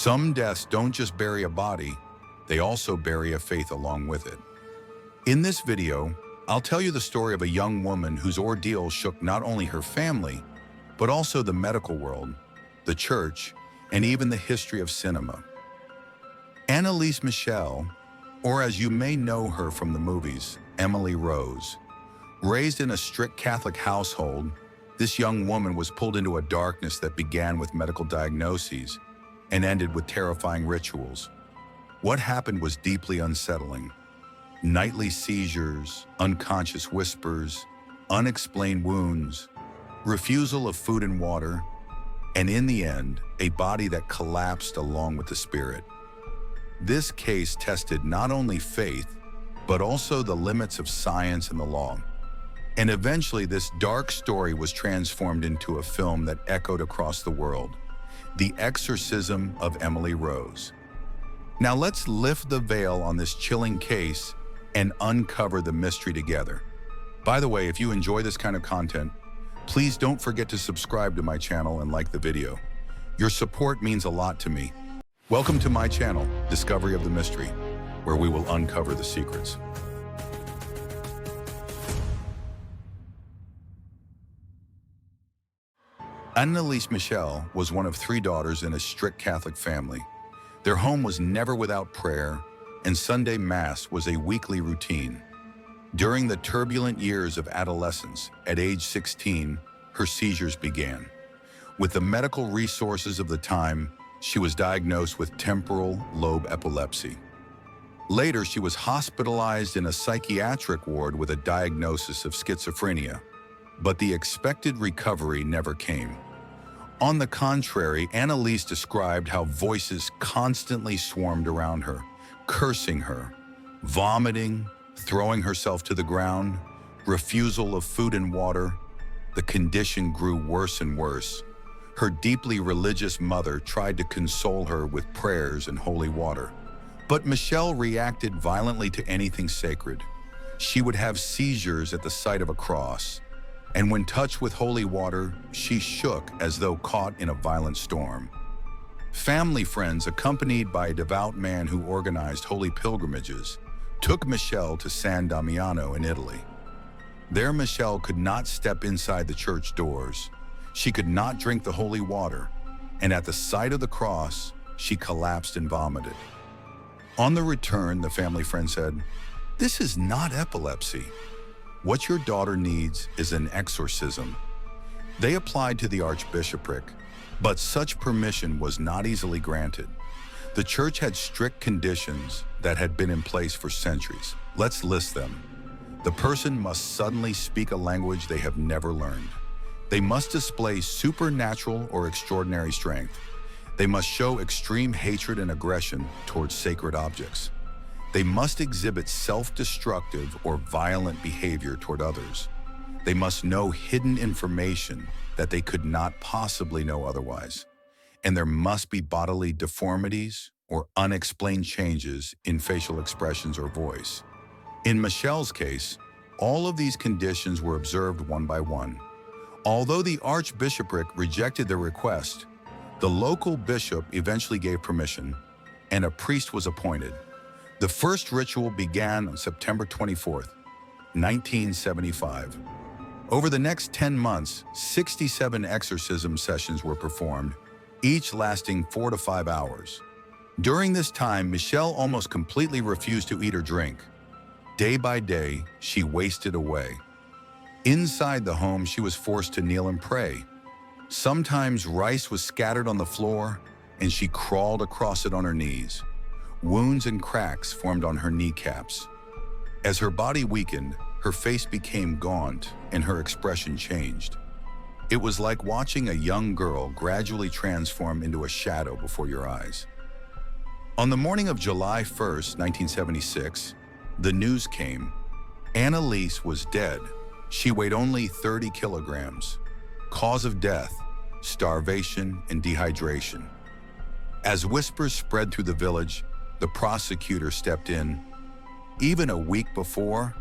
Some deaths don't just bury a body, they also bury a faith along with it. In this video, I'll tell you the story of a young woman whose ordeal shook not only her family, but also the medical world, the church, and even the history of cinema. Anneliese Michel, or as you may know her from the movies, Emily Rose. Raised in a strict Catholic household, this young woman was pulled into a darkness that began with medical diagnoses and ended with terrifying rituals. What happened was deeply unsettling. Nightly seizures, unconscious whispers, unexplained wounds, refusal of food and water, and in the end, a body that collapsed along with the spirit. This case tested not only faith, but also the limits of science and the law. And eventually, this dark story was transformed into a film that echoed across the world, The Exorcism of Emily Rose. Now let's lift the veil on this chilling case and uncover the mystery together. By the way, if you enjoy this kind of content, please don't forget to subscribe to my channel and like the video. Your support means a lot to me. Welcome to my channel, Discovery of the Mystery, where we will uncover the secrets. Anneliese Michel was one of 3 daughters in a strict Catholic family. Their home was never without prayer, and Sunday Mass was a weekly routine. During the turbulent years of adolescence, at age 16, her seizures began. With the medical resources of the time, she was diagnosed with temporal lobe epilepsy. Later, she was hospitalized in a psychiatric ward with a diagnosis of schizophrenia, but the expected recovery never came. On the contrary, Anneliese described how voices constantly swarmed around her, cursing her, vomiting, throwing herself to the ground, refusal of food and water. The condition grew worse and worse. Her deeply religious mother tried to console her with prayers and holy water. But Michel reacted violently to anything sacred. She would have seizures at the sight of a cross, and when touched with holy water, she shook as though caught in a violent storm. Family friends, accompanied by a devout man who organized holy pilgrimages, took Michel to San Damiano in Italy. There, Michel could not step inside the church doors. She could not drink the holy water, and at the sight of the cross, she collapsed and vomited. On the return, the family friend said, "This is not epilepsy. What your daughter needs is an exorcism." They applied to the archbishopric, but such permission was not easily granted. The church had strict conditions that had been in place for centuries. Let's list them. The person must suddenly speak a language they have never learned. They must display supernatural or extraordinary strength. They must show extreme hatred and aggression towards sacred objects. They must exhibit self-destructive or violent behavior toward others. They must know hidden information that they could not possibly know otherwise. And there must be bodily deformities or unexplained changes in facial expressions or voice. In Michel's case, all of these conditions were observed one by one. Although the archbishopric rejected their request, the local bishop eventually gave permission, and a priest was appointed. The first ritual began on September 24th, 1975. Over the next 10 months, 67 exorcism sessions were performed, each lasting 4 to 5 hours. During this time, Michel almost completely refused to eat or drink. Day by day, she wasted away. Inside the home, she was forced to kneel and pray. Sometimes rice was scattered on the floor, and she crawled across it on her knees. Wounds and cracks formed on her kneecaps. As her body weakened, her face became gaunt and her expression changed. It was like watching a young girl gradually transform into a shadow before your eyes. On the morning of July 1st, 1976, the news came. Anneliese was dead. She weighed only 30 kilograms. Cause of death, starvation and dehydration. As whispers spread through the village, the prosecutor stepped in. Even a week before,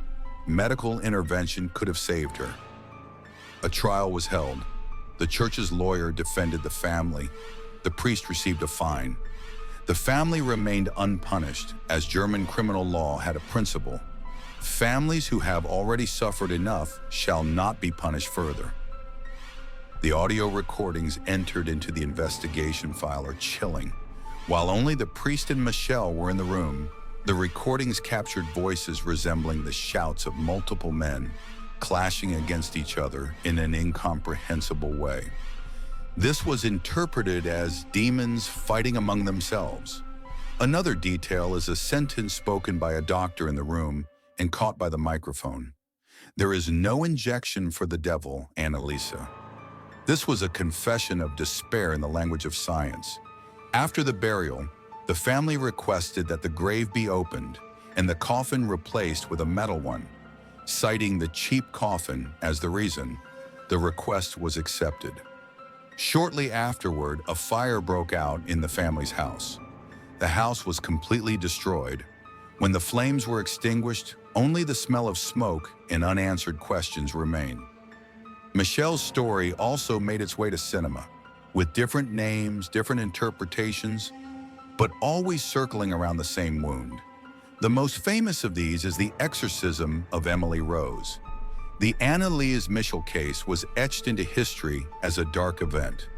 medical intervention could have saved her. A trial was held. The church's lawyer defended the family. the priest received a fine. The family remained unpunished, as German criminal law had a principle: families who have already suffered enough shall not be punished further. The audio recordings entered into the investigation file are chilling. While only the priest and Michel were in the room, the recordings captured voices resembling the shouts of multiple men clashing against each other in an incomprehensible way. This was interpreted as demons fighting among themselves. Another detail is a sentence spoken by a doctor in the room and caught by the microphone. "There is no injection for the devil, Anneliese." This was a confession of despair in the language of science. After the burial, the family requested that the grave be opened and the coffin replaced with a metal one. Citing the cheap coffin as the reason, the request was accepted. Shortly afterward, a fire broke out in the family's house. The house was completely destroyed. When the flames were extinguished, only the smell of smoke and unanswered questions remained. Michel's story also made its way to cinema, with different names, different interpretations, but always circling around the same wound. The most famous of these is the Exorcism of Emily Rose. The Anneliese Michel case was etched into history as a dark event.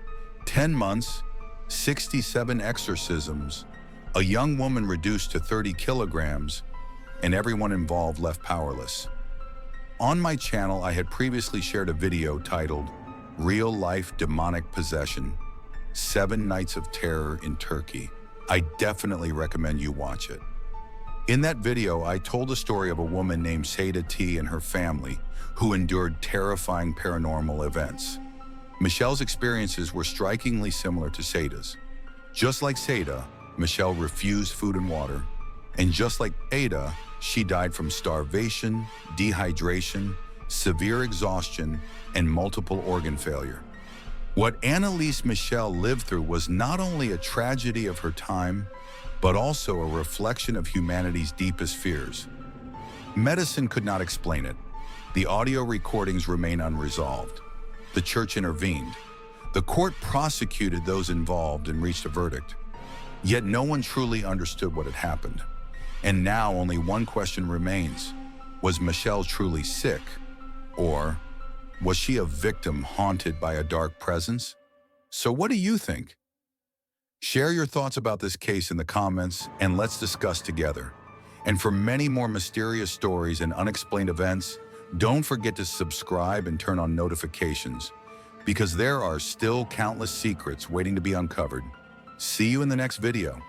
10 months, 67 exorcisms, a young woman reduced to 30 kilograms, and everyone involved left powerless. On my channel, I had previously shared a video titled "Real-Life Demonic Possession: 7 Nights of Terror in Turkey." I definitely recommend you watch it. In that video, I told the story of a woman named Seda T and her family who endured terrifying paranormal events. Michel's experiences were strikingly similar to Seda's. Just like Seda, Michel refused food and water, and just like Ada, she died from starvation, dehydration, severe exhaustion, and multiple organ failure. What Anneliese Michel lived through was not only a tragedy of her time, but also a reflection of humanity's deepest fears. Medicine could not explain it. The audio recordings remain unresolved. The church intervened. The court prosecuted those involved and reached a verdict. Yet no one truly understood what had happened. And now only one question remains. Was Michel truly sick? Or was she a victim haunted by a dark presence? So what do you think? Share your thoughts about this case in the comments and let's discuss together. And for many more mysterious stories and unexplained events, don't forget to subscribe and turn on notifications, because there are still countless secrets waiting to be uncovered. See you in the next video.